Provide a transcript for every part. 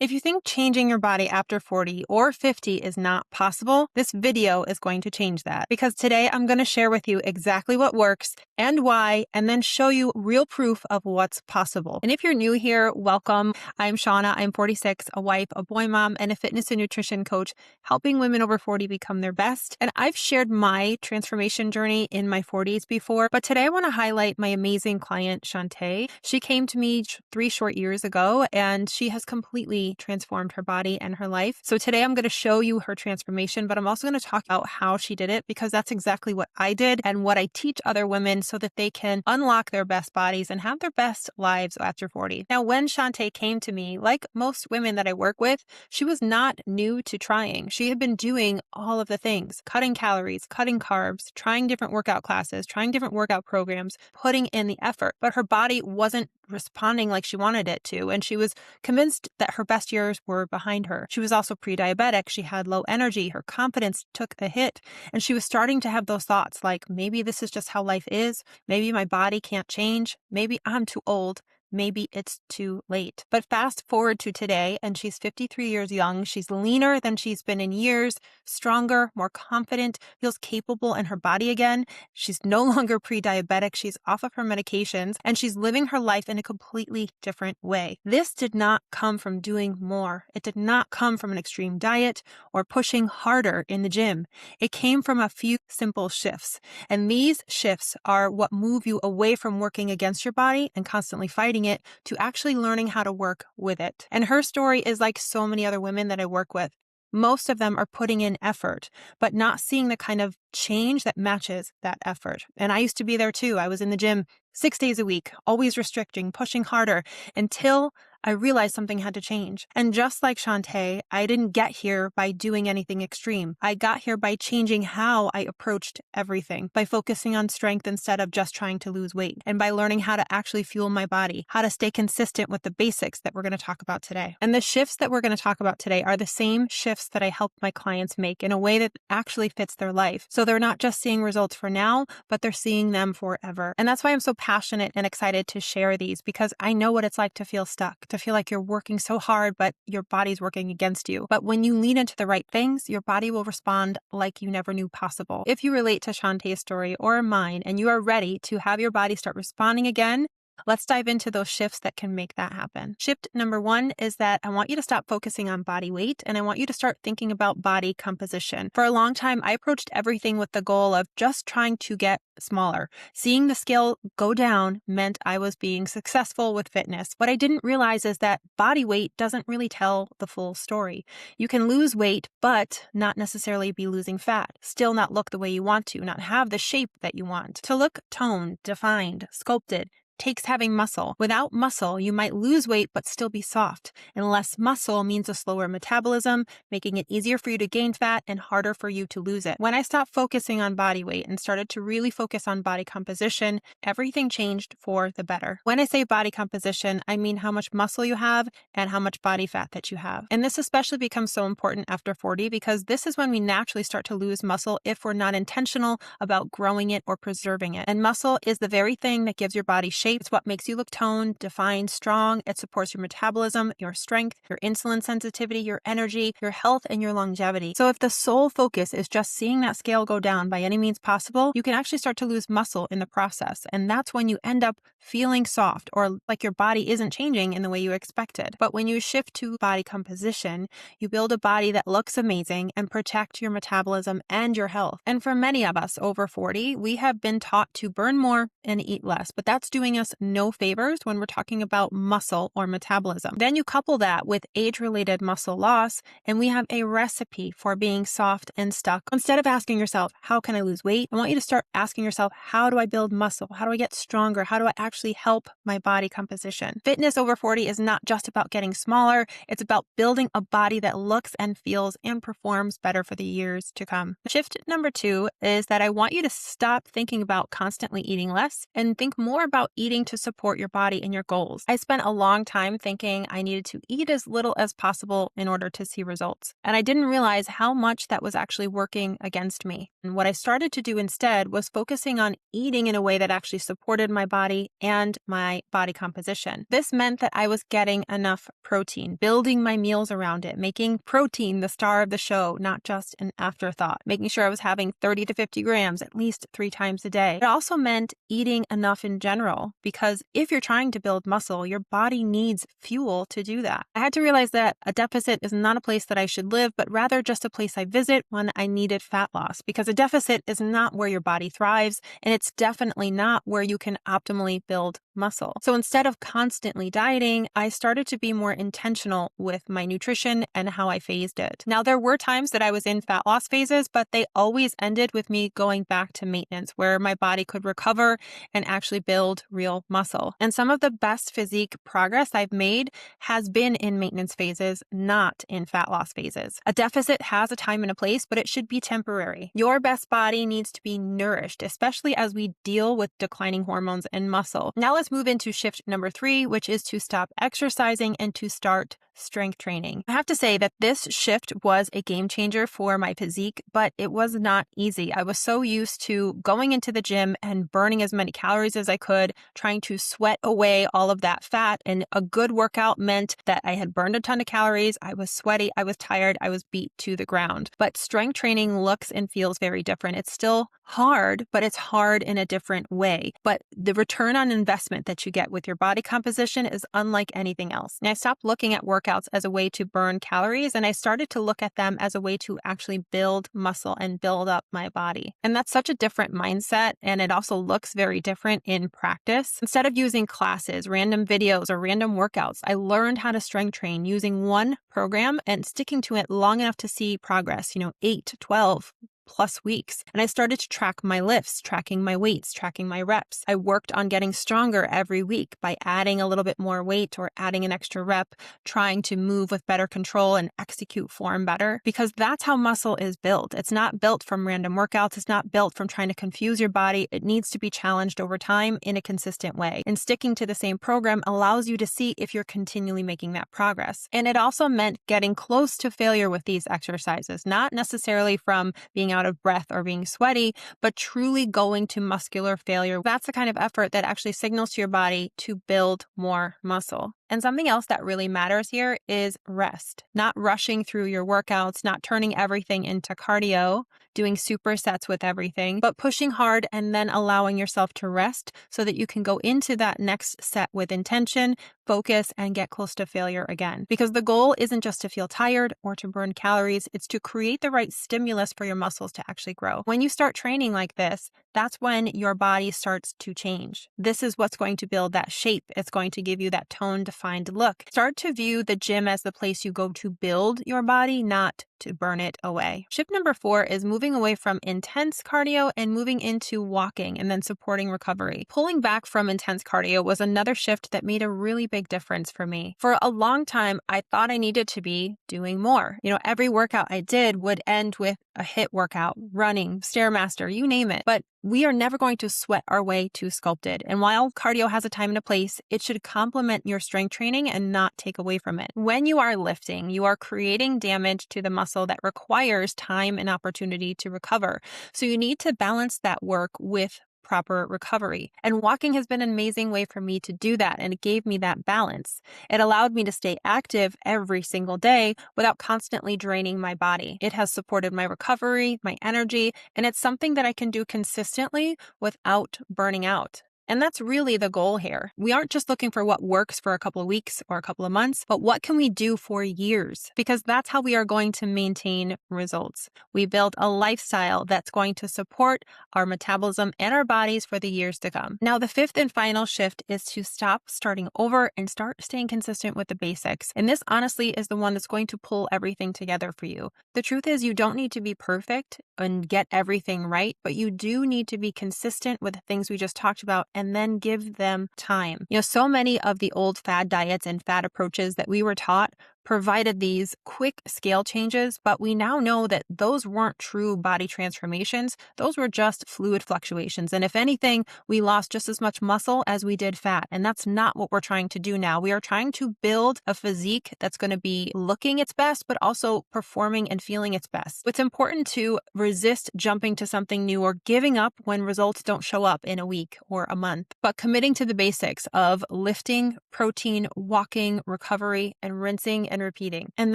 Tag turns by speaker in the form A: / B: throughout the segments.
A: If you think changing your body after 40 or 50 is not possible, this video is going to change that. Because today I'm going to share with you exactly what works and why, and then show you real proof of what's possible. And if you're new here, welcome. I'm Shauna. I'm 46, a wife, a boy mom, and a fitness and nutrition coach, helping women over 40 become their best. And I've shared my transformation journey in my 40s before, but today I want to highlight my amazing client, Chante. She came to me 3 short years ago, and she has completely transformed her body and her life. So today I'm going to show you her transformation, but I'm also going to talk about how she did it, because that's exactly what I did and what I teach other women so that they can unlock their best bodies and have their best lives after 40. Now, when Chante came to me, like most women that I work with, she was not new to trying. She had been doing all of the things: cutting calories, cutting carbs, trying different workout classes, trying different workout programs, putting in the effort, but her body wasn't responding like she wanted it to. And she was convinced that her best years were behind her. She was also pre-diabetic. She had low energy. Her confidence took a hit. And she was starting to have those thoughts like, maybe this is just how life is. Maybe my body can't change. Maybe I'm too old. Maybe it's too late. But fast forward to today, and she's 53 years young. She's leaner than she's been in years, stronger, more confident, feels capable in her body again. She's no longer pre-diabetic. She's off of her medications, and she's living her life in a completely different way. This did not come from doing more. It did not come from an extreme diet or pushing harder in the gym. It came from a few simple shifts. And these shifts are what move you away from working against your body and constantly fighting it to actually learning how to work with it. And her story is like so many other women that I work with. Most of them are putting in effort, but not seeing the kind of change that matches that effort. And I used to be there too. I was in the gym 6 days a week, always restricting, pushing harder, until I realized something had to change. And just like Chante, I didn't get here by doing anything extreme. I got here by changing how I approached everything, by focusing on strength instead of just trying to lose weight, and by learning how to actually fuel my body, how to stay consistent with the basics that we're going to talk about today. And the shifts that we're going to talk about today are the same shifts that I help my clients make in a way that actually fits their life. So they're not just seeing results for now, but they're seeing them forever. And that's why I'm so passionate and excited to share these, because I know what it's like to feel stuck, to feel like you're working so hard, but your body's working against you. But when you lean into the right things, your body will respond like you never knew possible. If you relate to Chante's story or mine, and you are ready to have your body start responding again, let's dive into those shifts that can make that happen. Shift number 1 is that I want you to stop focusing on body weight, and I want you to start thinking about body composition. For a long time, I approached everything with the goal of just trying to get smaller. Seeing the scale go down meant I was being successful with fitness. What I didn't realize is that body weight doesn't really tell the full story. You can lose weight, but not necessarily be losing fat, still not look the way you want to, not have the shape that you want. To look toned, defined, sculpted, takes having muscle. Without muscle, you might lose weight but still be soft. And less muscle means a slower metabolism, making it easier for you to gain fat and harder for you to lose it. When I stopped focusing on body weight and started to really focus on body composition, everything changed for the better. When I say body composition, I mean how much muscle you have and how much body fat that you have. And this especially becomes so important after 40, because this is when we naturally start to lose muscle if we're not intentional about growing it or preserving it. And muscle is the very thing that gives your body shape. It's what makes you look toned, defined, strong. It supports your metabolism, your strength, your insulin sensitivity, your energy, your health, and your longevity. So if the sole focus is just seeing that scale go down by any means possible, you can actually start to lose muscle in the process. And that's when you end up feeling soft or like your body isn't changing in the way you expected. But when you shift to body composition, you build a body that looks amazing and protect your metabolism and your health. And for many of us over 40, we have been taught to burn more and eat less, but that's doing us no favors when we're talking about muscle or metabolism. Then you couple that with age-related muscle loss, and we have a recipe for being soft and stuck. Instead of asking yourself, how can I lose weight? I want you to start asking yourself, how do I build muscle? How do I get stronger? How do I actually help my body composition? Fitness over 40 is not just about getting smaller. It's about building a body that looks and feels and performs better for the years to come. Shift number 2 is that I want you to stop thinking about constantly eating less and think more about eating eating to support your body and your goals. I spent a long time thinking I needed to eat as little as possible in order to see results. And I didn't realize how much that was actually working against me. And what I started to do instead was focusing on eating in a way that actually supported my body and my body composition. This meant that I was getting enough protein, building my meals around it, making protein the star of the show, not just an afterthought, making sure I was having 30 to 50 grams at least 3 times a day. It also meant eating enough in general, because if you're trying to build muscle, your body needs fuel to do that. I had to realize that a deficit is not a place that I should live, but rather just a place I visit when I needed fat loss, because a deficit is not where your body thrives, and it's definitely not where you can optimally build muscle. So instead of constantly dieting, I started to be more intentional with my nutrition and how I phased it. Now, there were times that I was in fat loss phases, but they always ended with me going back to maintenance, where my body could recover and actually build real muscle. And some of the best physique progress I've made has been in maintenance phases, not in fat loss phases. A deficit has a time and a place, but it should be temporary. Your best body needs to be nourished, especially as we deal with declining hormones and muscle. Now let's move into shift number 3, which is to stop exercising and to start strength training. I have to say that this shift was a game changer for my physique, but it was not easy. I was so used to going into the gym and burning as many calories as I could, trying to sweat away all of that fat. And a good workout meant that I had burned a ton of calories. I was sweaty. I was tired. I was beat to the ground. But strength training looks and feels very different. It's still hard, but it's hard in a different way. But the return on investment that you get with your body composition is unlike anything else. And I stopped looking at workouts as a way to burn calories, and I started to look at them as a way to actually build muscle and build up my body. And that's such a different mindset, and it also looks very different in practice. Instead of using classes, random videos, or random workouts, I learned how to strength train using one program and sticking to it long enough to see progress, 8, 12 plus weeks. And I started to track my lifts, tracking my weights, tracking my reps. I worked on getting stronger every week by adding a little bit more weight or adding an extra rep, trying to move with better control and execute form better, because that's how muscle is built. It's not built from random workouts. It's not built from trying to confuse your body. It needs to be challenged over time in a consistent way. And sticking to the same program allows you to see if you're continually making that progress. And it also meant getting close to failure with these exercises, not necessarily from being out of breath or being sweaty, but truly going to muscular failure. That's the kind of effort that actually signals to your body to build more muscle. And something else that really matters here is rest, not rushing through your workouts, not turning everything into cardio, doing supersets with everything, but pushing hard and then allowing yourself to rest so that you can go into that next set with intention, focus, and get close to failure again. Because the goal isn't just to feel tired or to burn calories, it's to create the right stimulus for your muscles to actually grow. When you start training like this, that's when your body starts to change. This is what's going to build that shape. It's going to give you that tone defined look. Start to view the gym as the place you go to build your body, not to burn it away. Shift number 4 is moving away from intense cardio and moving into walking and then supporting recovery. Pulling back from intense cardio was another shift that made a really big difference for me. For a long time, I thought I needed to be doing more. Every workout I did would end with a HIIT workout, running, Stairmaster, you name it. But we are never going to sweat our way to sculpted. And while cardio has a time and a place, it should complement your strength training and not take away from it. When you are lifting, you are creating damage to the muscle that requires time and opportunity to recover. So you need to balance that work with proper recovery. And walking has been an amazing way for me to do that, and it gave me that balance. It allowed me to stay active every single day without constantly draining my body. It has supported my recovery, my energy, and it's something that I can do consistently without burning out. And that's really the goal here. We aren't just looking for what works for a couple of weeks or a couple of months, but what can we do for years? Because that's how we are going to maintain results. We build a lifestyle that's going to support our metabolism and our bodies for the years to come. Now, the 5th and final shift is to stop starting over and start staying consistent with the basics. And this honestly is the one that's going to pull everything together for you. The truth is, you don't need to be perfect and get everything right, but you do need to be consistent with the things we just talked about and then give them time. So many of the old fad diets and fad approaches that we were taught provided these quick scale changes, but we now know that those weren't true body transformations. Those were just fluid fluctuations. And if anything, we lost just as much muscle as we did fat. And that's not what we're trying to do now. We are trying to build a physique that's going to be looking its best, but also performing and feeling its best. It's important to resist jumping to something new or giving up when results don't show up in a week or a month, but committing to the basics of lifting, protein, walking, recovery, and rinsing and repeating. And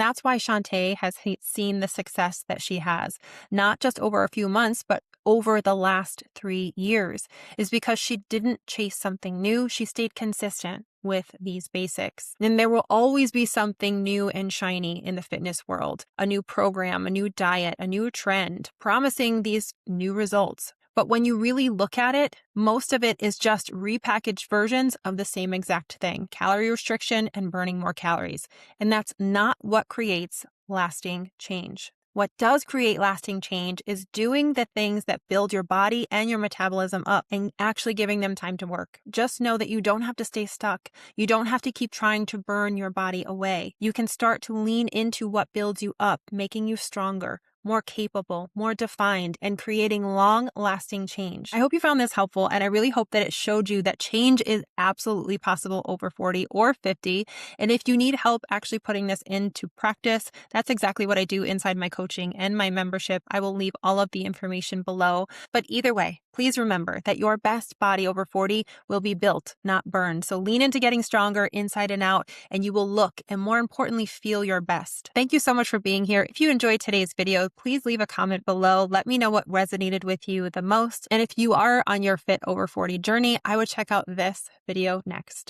A: that's why Chante has seen the success that she has, not just over a few months, but over the last 3 years, is because she didn't chase something new. She stayed consistent with these basics. And there will always be something new and shiny in the fitness world, a new program, a new diet, a new trend, promising these new results. But when you really look at it, most of it is just repackaged versions of the same exact thing, calorie restriction and burning more calories. And that's not what creates lasting change. What does create lasting change is doing the things that build your body and your metabolism up and actually giving them time to work. Just know that you don't have to stay stuck. You don't have to keep trying to burn your body away. You can start to lean into what builds you up, making you stronger, more capable, more defined, and creating long-lasting change. I hope you found this helpful, and I really hope that it showed you that change is absolutely possible over 40 or 50. And if you need help actually putting this into practice, that's exactly what I do inside my coaching and my membership. I will leave all of the information below. But either way, please remember that your best body over 40 will be built, not burned. So lean into getting stronger inside and out, and you will look and more importantly, feel your best. Thank you so much for being here. If you enjoyed today's video, please leave a comment below. Let me know what resonated with you the most. And if you are on your Fit Over 40 journey, I would check out this video next.